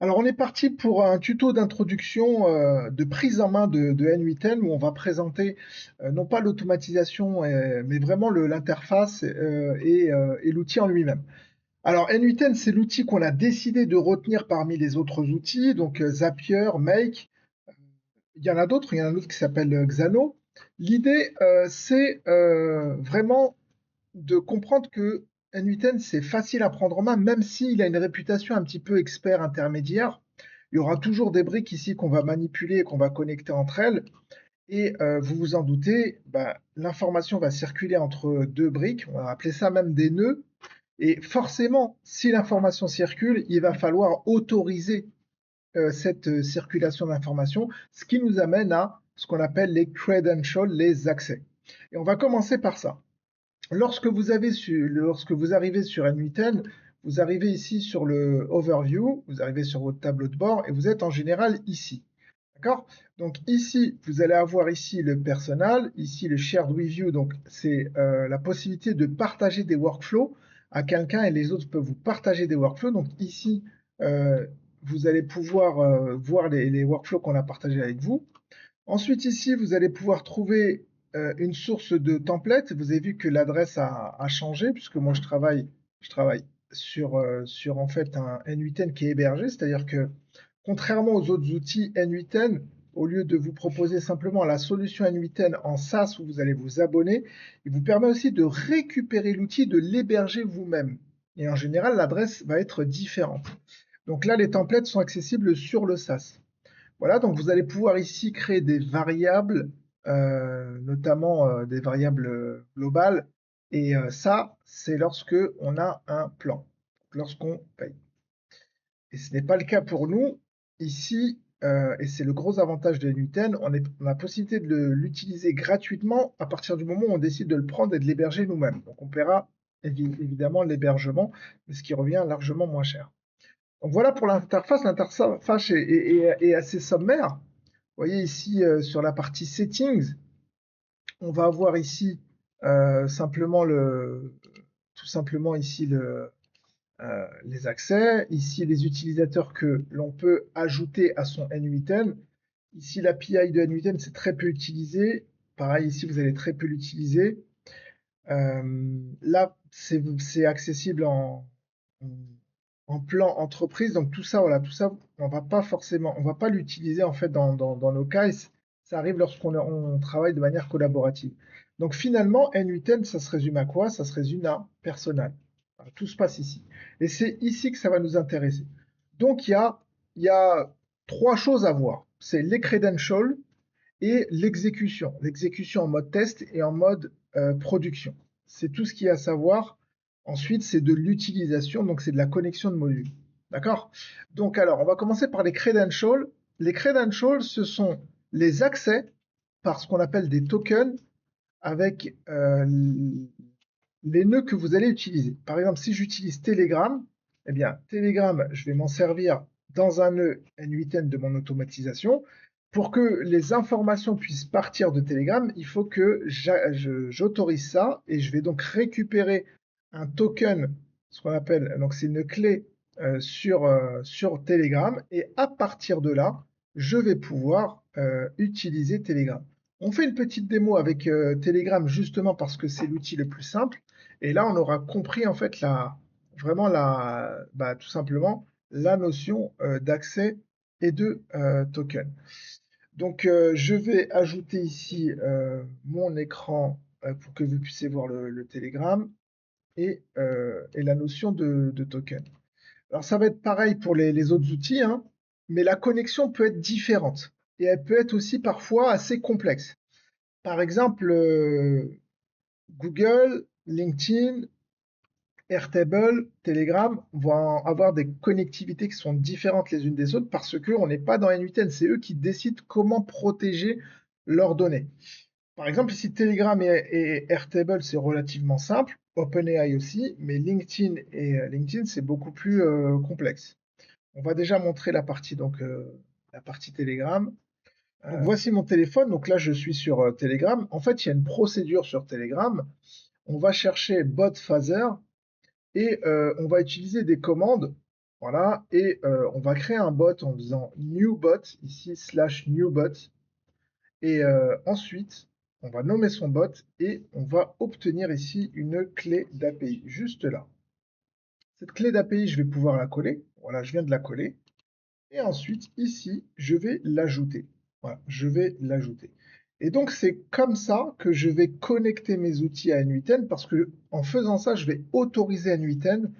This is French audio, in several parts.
Alors, on est parti pour un tuto d'introduction de prise en main de N8N où on va présenter non pas l'automatisation, mais vraiment l'interface et l'outil en lui-même. Alors, N8N, c'est l'outil qu'on a décidé de retenir parmi les autres outils, donc Zapier, Make. Il y en a d'autres, il y en a un autre qui s'appelle Xano. L'idée, c'est vraiment de comprendre que N8N, c'est facile à prendre en main, même s'il a une réputation un petit peu expert intermédiaire. Il y aura toujours des briques ici qu'on va manipuler et qu'on va connecter entre elles. Et vous vous en doutez, bah, l'information va circuler entre deux briques. On va appeler ça même des nœuds. Et forcément, si l'information circule, il va falloir autoriser cette circulation d'informations, ce qui nous amène à ce qu'on appelle les credentials, les accès. Et on va commencer par ça. Lorsque vous arrivez sur N8N, vous arrivez ici sur le Overview, vous arrivez sur votre tableau de bord et vous êtes en général ici. D'accord? Donc ici, vous allez avoir ici le personal, ici le shared with you, donc c'est la possibilité de partager des workflows à quelqu'un et les autres peuvent vous partager des workflows. Donc ici, euh, vous allez pouvoir voir les workflows qu'on a partagés avec vous. Ensuite, ici, vous allez pouvoir trouver une source de template. Vous avez vu que l'adresse a changé, puisque moi, je travaille sur en fait un N8N qui est hébergé. C'est-à-dire que, contrairement aux autres outils N8N, au lieu de vous proposer simplement la solution N8N en SaaS où vous allez vous abonner, il vous permet aussi de récupérer l'outil, de l'héberger vous-même. Et en général, l'adresse va être différente. Donc là, les templates sont accessibles sur le SaaS. Voilà, donc vous allez pouvoir ici créer des variables, notamment des variables globales. Et ça, c'est lorsque on a un plan, lorsqu'on paye. Et ce n'est pas le cas pour nous. Ici, et c'est le gros avantage de Nuten, on a la possibilité de l'utiliser gratuitement à partir du moment où on décide de le prendre et de l'héberger nous-mêmes. Donc on paiera évidemment l'hébergement, ce qui revient largement moins cher. Donc voilà pour l'interface. L'interface est assez sommaire. Vous voyez ici sur la partie Settings, on va avoir ici simplement tout simplement ici les accès, ici les utilisateurs que l'on peut ajouter à son N8N. Ici l'API de N8N, c'est très peu utilisé. Pareil ici, vous allez très peu l'utiliser. Là, c'est accessible en plan entreprise. Donc tout ça, voilà, tout ça, on va pas l'utiliser en fait dans nos cas. Et ça arrive lorsqu'on travaille de manière collaborative. Donc finalement, N8N, ça se résume à quoi? Ça se résume à personnel. Voilà, tout se passe ici. Et c'est ici que ça va nous intéresser. Donc il y a trois choses à voir. C'est les credentials et l'exécution. L'exécution en mode test et en mode production. C'est tout ce qu'il y a à savoir. Ensuite, c'est de l'utilisation, donc c'est de la connexion de modules. D'accord? Donc alors, on va commencer par les credentials. Les credentials, ce sont les accès par ce qu'on appelle des tokens avec les nœuds que vous allez utiliser. Par exemple, si j'utilise Telegram, eh bien, Telegram, je vais m'en servir dans un nœud N8N de mon automatisation. Pour que les informations puissent partir de Telegram, il faut que j'autorise ça et je vais donc récupérer un token, ce qu'on appelle, donc c'est une clé sur Telegram et à partir de là, je vais pouvoir utiliser Telegram. On fait une petite démo avec Telegram justement parce que c'est l'outil le plus simple. Et là, on aura compris en fait vraiment tout simplement la notion d'accès et de token. Donc, je vais ajouter ici mon écran pour que vous puissiez voir le Telegram et la notion de token. Alors, ça va être pareil pour les autres outils, hein, mais la connexion peut être différente et elle peut être aussi parfois assez complexe. Par exemple, Google, LinkedIn, Airtable, Telegram vont avoir des connectivités qui sont différentes les unes des autres parce qu'on n'est pas dans N8N, c'est eux qui décident comment protéger leurs données. Par exemple, ici Telegram et Airtable, c'est relativement simple, OpenAI aussi, mais LinkedIn et LinkedIn, c'est beaucoup plus complexe. On va déjà montrer la partie Telegram. Donc voici mon téléphone, donc là je suis sur Telegram. En fait, il y a une procédure sur Telegram. On va chercher bot phaser et on va utiliser des commandes Voilà, et on va créer un bot en faisant new bot, ici /new bot, et ensuite, on va nommer son bot et on va obtenir ici une clé d'API, juste là. Cette clé d'API, je vais pouvoir la coller. Voilà, je viens de la coller. Et ensuite, ici, je vais l'ajouter. Voilà, je vais l'ajouter. Et donc, c'est comme ça que je vais connecter mes outils à N8N parce que en faisant ça, je vais autoriser N8N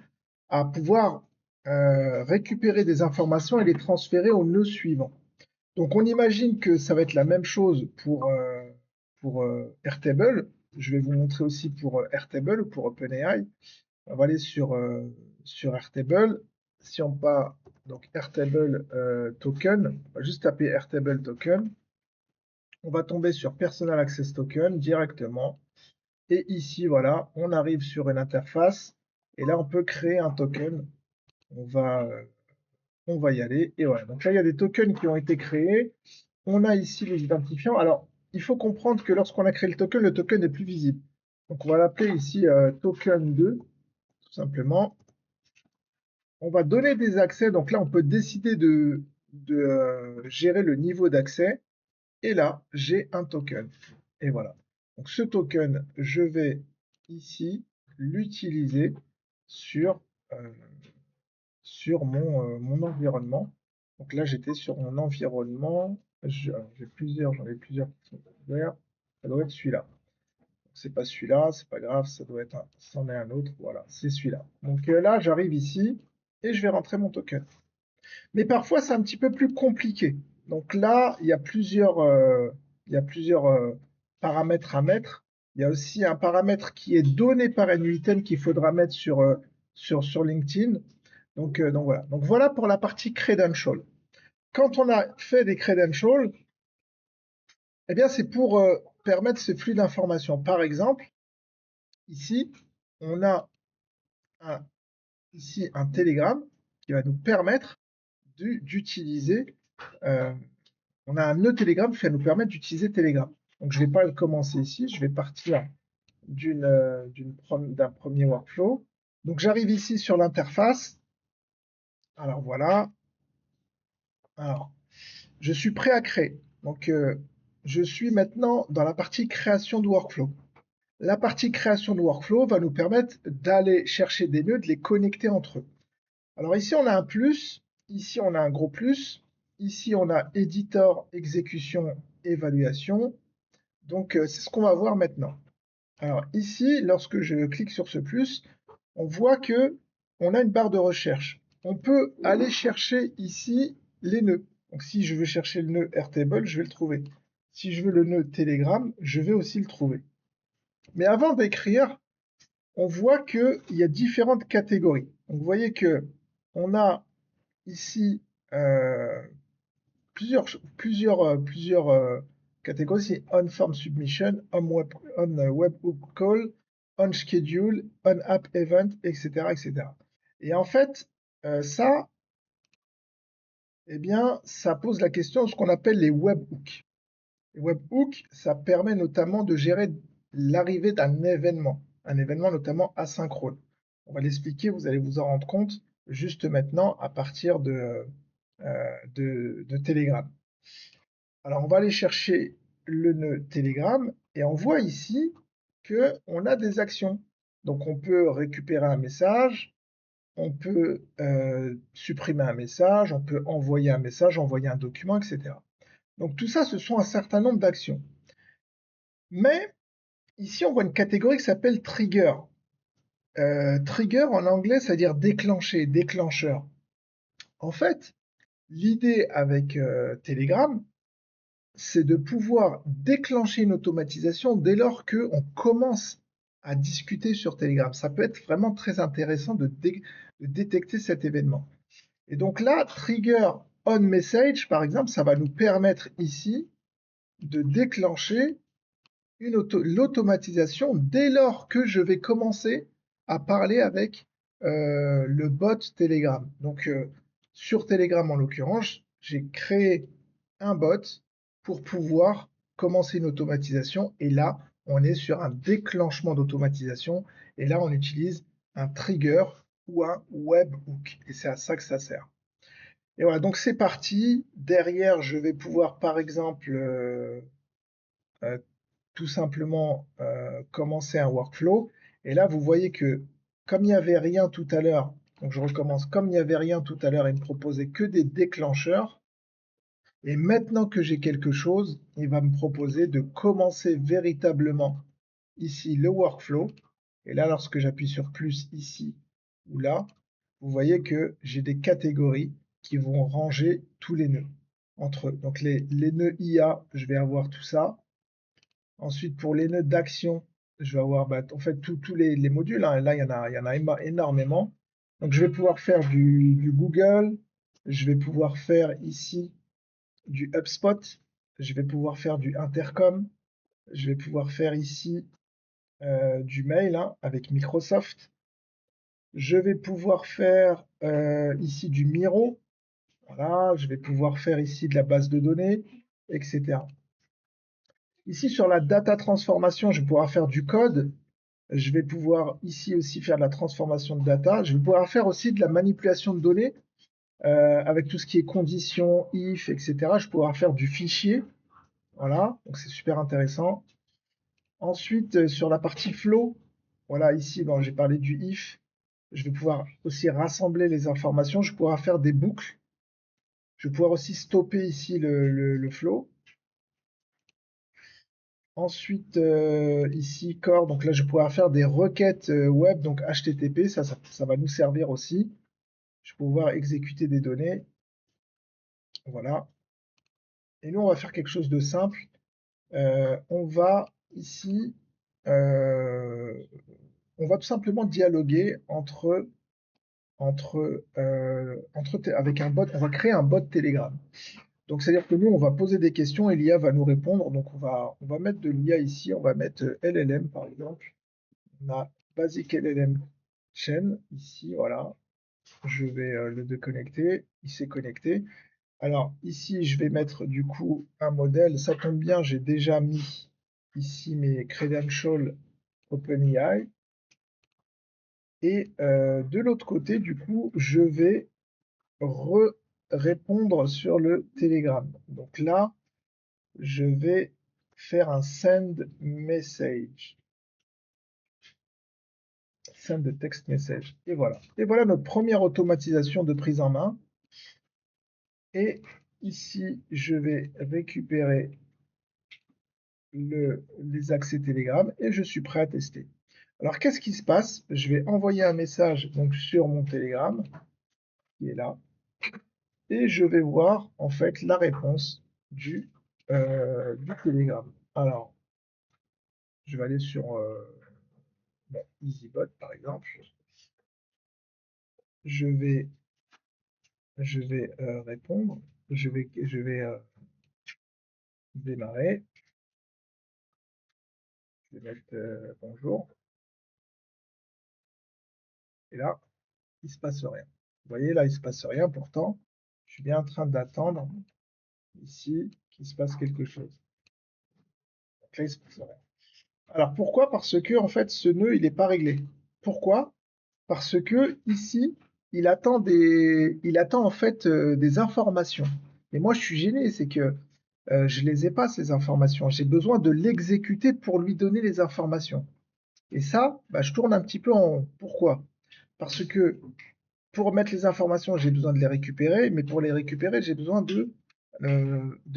à pouvoir récupérer des informations et les transférer au nœud suivant. Donc, on imagine que ça va être la même chose pour Airtable. Je vais vous montrer aussi pour Airtable ou pour OpenAI. On va aller sur Airtable. Si on part, donc Airtable token, on va juste taper Airtable token. On va tomber sur Personal Access Token directement. Et ici, voilà, on arrive sur une interface. Et là, on peut créer un token. On va, euh, on va y aller. Et voilà. Donc là, il y a des tokens qui ont été créés. On a ici les identifiants. Alors, il faut comprendre que lorsqu'on a créé le token n'est plus visible. Donc, on va l'appeler ici token 2, tout simplement. On va donner des accès. Donc là, on peut décider de gérer le niveau d'accès. Et là, j'ai un token. Et voilà. Donc ce token, je vais ici l'utiliser sur, euh, sur mon environnement. Donc là, j'étais sur mon environnement. J'ai plusieurs, j'en ai plusieurs qui sont ouverts. Ça doit être celui-là. C'est pas celui-là, c'est pas grave, ça doit être c'en est un autre. Voilà, c'est celui-là. Donc là, j'arrive ici et je vais rentrer mon token. Mais parfois, c'est un petit peu plus compliqué. Donc là, il y a plusieurs paramètres à mettre. Il y a aussi un paramètre qui est donné par N8N qu'il faudra mettre sur LinkedIn. Donc voilà. Donc voilà pour la partie credential. Quand on a fait des credentials, eh bien c'est pour permettre ce flux d'informations. Par exemple, ici, on a un, ici un Telegram qui va nous permettre d'utiliser on a un nœud Telegram qui va nous permettre d'utiliser Telegram. Donc je ne vais pas le commencer ici, je vais partir d'un premier workflow. Donc j'arrive ici sur l'interface. Alors voilà. Alors, je suis prêt à créer. Donc je suis maintenant dans la partie création de workflow. La partie création de workflow va nous permettre d'aller chercher des nœuds, de les connecter entre eux. Alors ici on a un plus, ici on a un gros plus, ici on a éditeur, exécution, évaluation. Donc, c'est ce qu'on va voir maintenant. Alors ici, lorsque je clique sur ce plus, on voit que on a une barre de recherche. On peut aller chercher ici les nœuds. Donc si je veux chercher le nœud Airtable, je vais le trouver. Si je veux le nœud Telegram, je vais aussi le trouver. Mais avant d'écrire, on voit qu'il y a différentes catégories. Donc vous voyez que on a ici plusieurs catégories, c'est on form submission, on webhook call, on schedule, on app event, etc., etc. Et en fait, ça, eh bien, ça pose la question de ce qu'on appelle les webhooks. Les webhooks, ça permet notamment de gérer l'arrivée d'un événement, un événement notamment asynchrone. On va l'expliquer, vous allez vous en rendre compte juste maintenant à partir de Telegram. Alors, on va aller chercher le nœud Telegram et on voit ici qu'on a des actions. Donc, on peut récupérer un message, on peut supprimer un message, on peut envoyer un message, envoyer un document, etc. Donc, tout ça, ce sont un certain nombre d'actions. Mais ici, on voit une catégorie qui s'appelle trigger. Trigger en anglais, ça veut dire déclencher, déclencheur. En fait, l'idée avec Telegram, c'est de pouvoir déclencher une automatisation dès lors qu'on commence à discuter sur Telegram. Ça peut être vraiment très intéressant de détecter cet événement. Et donc là, trigger on message, par exemple, ça va nous permettre ici de déclencher l'automatisation dès lors que je vais commencer à parler avec le bot Telegram. Donc sur Telegram en l'occurrence, j'ai créé un bot pour pouvoir commencer une automatisation et là on est sur un déclenchement d'automatisation et là on utilise un trigger ou un webhook. Et c'est à ça que ça sert. Et voilà, donc c'est parti. Derrière, je vais pouvoir, par exemple, euh, tout simplement commencer un workflow. Et là, vous voyez que comme il n'y avait rien tout à l'heure, donc je recommence, comme il n'y avait rien tout à l'heure, il me proposait que des déclencheurs. Et maintenant que j'ai quelque chose, il va me proposer de commencer véritablement ici le workflow. Et là, lorsque j'appuie sur plus ici ou là, vous voyez que j'ai des catégories qui vont ranger tous les nœuds entre eux. Donc les nœuds IA, je vais avoir tout ça. Ensuite, pour les nœuds d'action, je vais avoir en fait tous les modules, hein. Là, il y en a énormément. Donc, je vais pouvoir faire du Google. Je vais pouvoir faire ici du HubSpot. Je vais pouvoir faire du Intercom. Je vais pouvoir faire ici du mail, hein, avec Microsoft. Je vais pouvoir faire ici du Miro. Voilà, je vais pouvoir faire ici de la base de données, etc. Ici, sur la data transformation, je vais pouvoir faire du code. Je vais pouvoir ici aussi faire de la transformation de data. Je vais pouvoir faire aussi de la manipulation de données avec tout ce qui est conditions, if, etc. Je vais pouvoir faire du fichier. Voilà, donc c'est super intéressant. Ensuite, sur la partie flow, voilà, ici, bon, j'ai parlé du if. Je vais pouvoir aussi rassembler les informations. Je vais pouvoir faire des boucles. Je vais pouvoir aussi stopper ici le flow. Ensuite, ici, core, donc là, je vais pouvoir faire des requêtes web, donc HTTP, ça va nous servir aussi. Je vais pouvoir exécuter des données. Voilà. Et nous, on va faire quelque chose de simple. On va ici, euh, on va tout simplement dialoguer avec un bot. On va créer un bot Telegram. Donc, c'est-à-dire que nous, on va poser des questions et l'IA va nous répondre. Donc, on va mettre de l'IA ici. On va mettre LLM, par exemple. On a Basic LLM Chain ici. Voilà. Je vais le déconnecter. Il s'est connecté. Alors ici, je vais mettre du coup un modèle. Ça tombe bien, j'ai déjà mis ici mes credentials OpenAI. Et de l'autre côté, du coup, je vais répondre sur le Telegram. Donc là, je vais faire un send message. Send text message. Et voilà. Et voilà notre première automatisation de prise en main. Et ici, je vais récupérer les accès Telegram et je suis prêt à tester. Alors, qu'est-ce qui se passe? Je vais envoyer un message donc, sur mon Telegram, qui est là, et je vais voir en fait la réponse du Telegram. Alors, je vais aller sur EasyBot par exemple. Je vais, répondre. Je vais démarrer. Je vais mettre bonjour. Et là, il ne se passe rien. Vous voyez, là, il ne se passe rien. Pourtant, je suis bien en train d'attendre ici qu'il se passe quelque chose. Donc là, il se passe rien. Alors pourquoi? Parce que en fait, ce nœud, il n'est pas réglé. Pourquoi? Parce que ici, il attend en fait des informations. Et moi, je suis gêné, c'est que je les ai pas ces informations. J'ai besoin de l'exécuter pour lui donner les informations. Et ça, bah, je tourne un petit peu en. Pourquoi? Parce que pour mettre les informations, j'ai besoin de les récupérer, mais pour les récupérer, j'ai besoin de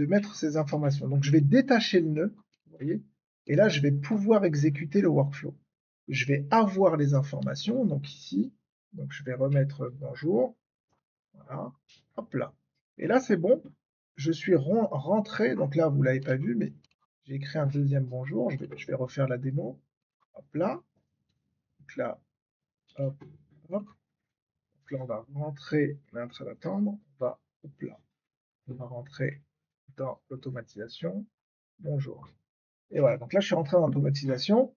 mettre ces informations. Donc je vais détacher le nœud, vous voyez, et là je vais pouvoir exécuter le workflow. Je vais avoir les informations, donc ici, donc je vais remettre bonjour, voilà, hop là. Et là c'est bon, je suis rentré, donc là vous l'avez pas vu, mais j'ai écrit un deuxième bonjour, je vais refaire la démo, hop là, donc là, hop, hop. Donc là, on va rentrer, on est en train d'attendre, hop là, on va rentrer dans l'automatisation. Bonjour. Et voilà, donc là, je suis rentré dans l'automatisation.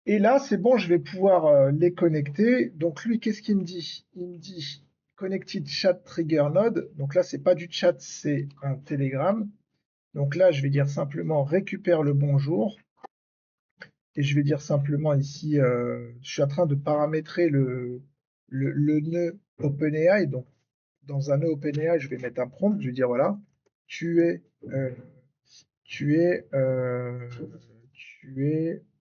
Et là, c'est bon, je vais pouvoir les connecter. Donc lui, qu'est-ce qu'il me dit? Il me dit Connected Chat Trigger Node. Donc là, c'est pas du chat, c'est un Telegram. Donc là, je vais dire simplement récupère le bonjour. Et je vais dire simplement ici, je suis en train de paramétrer le nœud OpenAI. Donc, dans un nœud OpenAI, je vais mettre un prompt, je vais dire voilà, tu es, euh, tu es,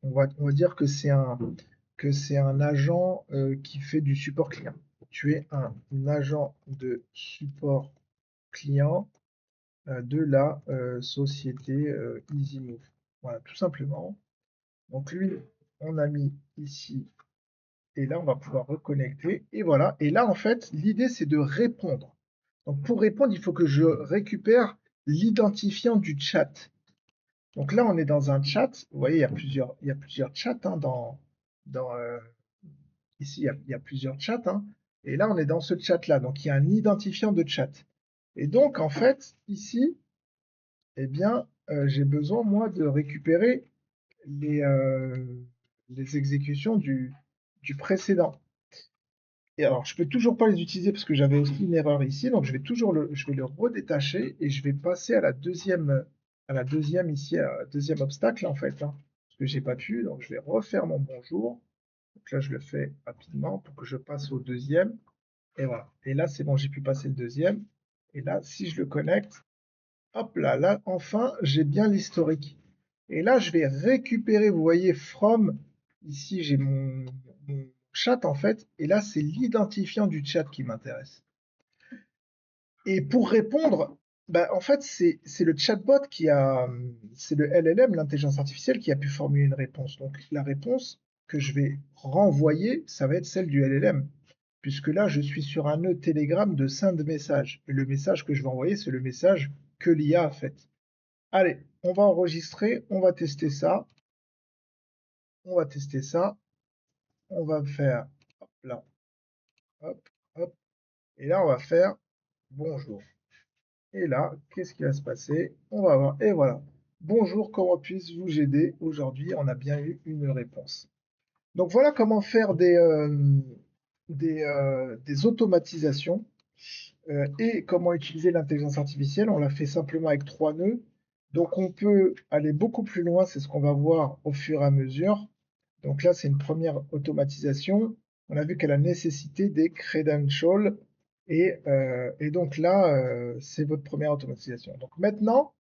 on va dire que c'est un agent qui fait du support client. Tu es un agent de support client de la société EasyMove. Voilà, tout simplement. Donc lui, on a mis ici, et là, on va pouvoir reconnecter. Et voilà. Et là, en fait, l'idée, c'est de répondre. Donc pour répondre, il faut que je récupère l'identifiant du chat. Donc là, on est dans un chat. Vous voyez, il y a plusieurs chats hein, ici, il y a plusieurs chats. Hein. Et là, on est dans ce chat-là. Donc il y a un identifiant de chat. Et donc, en fait, ici, eh bien, j'ai besoin, moi, de récupérer les, euh, les exécutions du précédent. Et alors, je peux toujours pas les utiliser parce que j'avais aussi une erreur ici, donc je vais le redétacher et je vais passer à la deuxième ici, à la deuxième obstacle en fait, hein, parce que j'ai pas pu, donc je vais refaire mon bonjour. Donc là, je le fais rapidement pour que je passe au deuxième. Et voilà. Et là, c'est bon, j'ai pu passer le deuxième. Et là, si je le connecte, hop là, là, enfin, j'ai bien l'historique. Et là, je vais récupérer, vous voyez, from, ici, j'ai mon chat, en fait, et là, c'est l'identifiant du chat qui m'intéresse. Et pour répondre, bah, en fait, c'est le chatbot c'est le LLM, l'intelligence artificielle, qui a pu formuler une réponse. Donc, la réponse que je vais renvoyer, ça va être celle du LLM, puisque là, je suis sur un nœud Telegram de send message. Et le message que je vais envoyer, c'est le message que l'IA a fait. Allez, on va enregistrer, on va tester ça, on va tester ça, on va faire, hop là, hop, hop, et là on va faire bonjour. Et là, qu'est-ce qui va se passer? On va voir, et voilà. Bonjour, comment puis-je vous aider? Aujourd'hui, on a bien eu une réponse. Donc voilà comment faire des automatisations et comment utiliser l'intelligence artificielle. On l'a fait simplement avec 3 nœuds. Donc on peut aller beaucoup plus loin, c'est ce qu'on va voir au fur et à mesure. Donc là, c'est une première automatisation. On a vu qu'elle a nécessité des credentials. Et donc là, c'est votre première automatisation. Donc maintenant,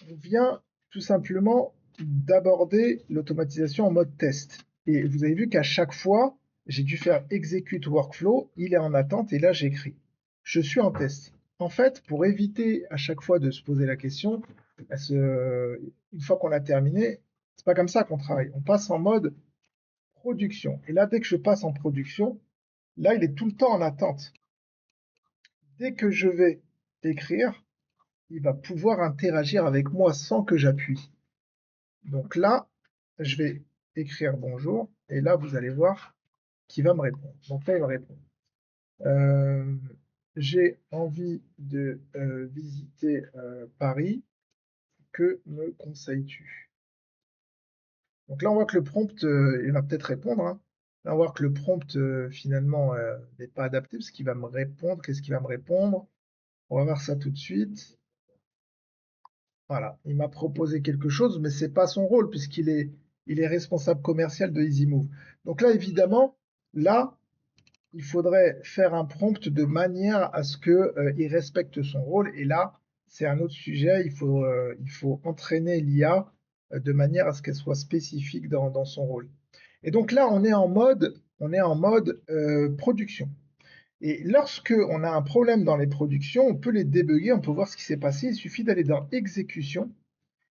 on vient tout simplement d'aborder l'automatisation en mode test. Et vous avez vu qu'à chaque fois, j'ai dû faire execute workflow, il est en attente et là j'écris. Je suis en test. En fait, pour éviter à chaque fois de se poser la question, une fois qu'on a terminé, c'est pas comme ça qu'on travaille. On passe en mode production. Et là, dès que je passe en production, là, il est tout le temps en attente. Dès que je vais écrire, il va pouvoir interagir avec moi sans que j'appuie. Donc là, je vais écrire bonjour et là, vous allez voir qu'il va me répondre. Donc là, il va répondre. Euh, j'ai envie de visiter Paris. Que me conseilles-tu? Donc là, on voit que le prompt, il va peut-être répondre. Hein. Là, on voit que le prompt, finalement, n'est pas adapté parce qu'il va me répondre. Qu'est-ce qu'il va me répondre? On va voir ça tout de suite. Voilà, il m'a proposé quelque chose, mais c'est pas son rôle il est responsable commercial de EasyMove. Donc là, évidemment, là, il faudrait faire un prompt de manière à ce que, il respecte son rôle. Et là, c'est un autre sujet. Il faut entraîner l'IA de manière à ce qu'elle soit spécifique dans son rôle. Et donc là, on est en mode production. Et lorsque on a un problème dans les productions, on peut les débugger, on peut voir ce qui s'est passé. Il suffit d'aller dans exécution.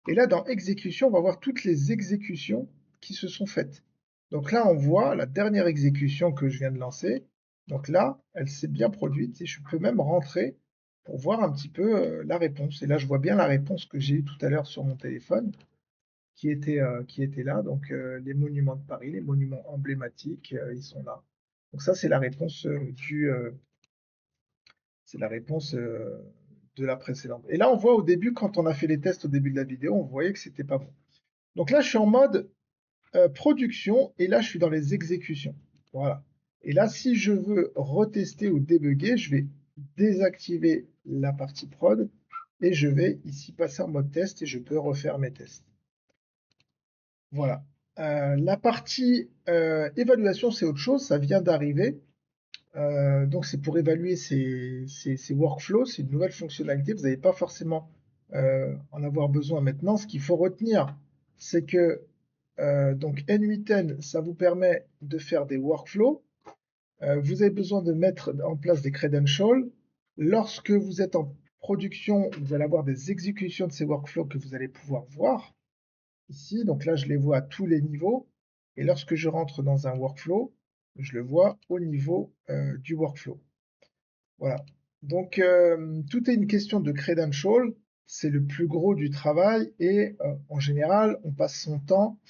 Et là, dans exécution, on va voir toutes les exécutions qui se sont faites. Donc là, on voit la dernière exécution que je viens de lancer. Donc là, elle s'est bien produite et je peux même rentrer pour voir un petit peu la réponse. Et là, je vois bien la réponse que j'ai eue tout à l'heure sur mon téléphone qui était là. Donc les monuments de Paris, les monuments emblématiques, ils sont là. Donc ça, c'est la réponse c'est la réponse de la précédente. Et là, on voit au début, quand on a fait les tests au début de la vidéo, on voyait que c'était pas bon. Donc là, je suis en mode production et là, je suis dans les exécutions. Voilà. Et là, si je veux retester ou débugger, je vais désactiver la partie prod et je vais ici passer en mode test et je peux refaire mes tests. Voilà. La partie évaluation, c'est autre chose, ça vient d'arriver. Donc c'est pour évaluer ces workflows, c'est une nouvelle fonctionnalité. Vous n'allez pas forcément en avoir besoin maintenant. Ce qu'il faut retenir, c'est que donc N8N, ça vous permet de faire des workflows. Vous avez besoin de mettre en place des credentials. Lorsque vous êtes en production, vous allez avoir des exécutions de ces workflows que vous allez pouvoir voir ici. Donc là, je les vois à tous les niveaux. Et lorsque je rentre dans un workflow, je le vois au niveau du workflow. Voilà. Donc, tout est une question de credential. C'est le plus gros du travail et en général, on passe son temps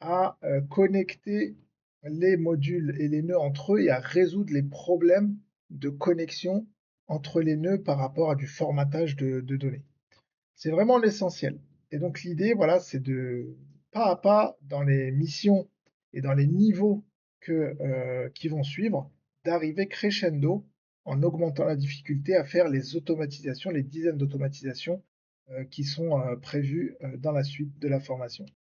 à connecter les modules et les nœuds entre eux et à résoudre les problèmes de connexion entre les nœuds par rapport à du formatage de données. C'est vraiment l'essentiel. Et donc l'idée, voilà, c'est de pas à pas dans les missions et dans les niveaux qui vont suivre, d'arriver crescendo en augmentant la difficulté à faire les automatisations, les dizaines d'automatisations qui sont prévues dans la suite de la formation.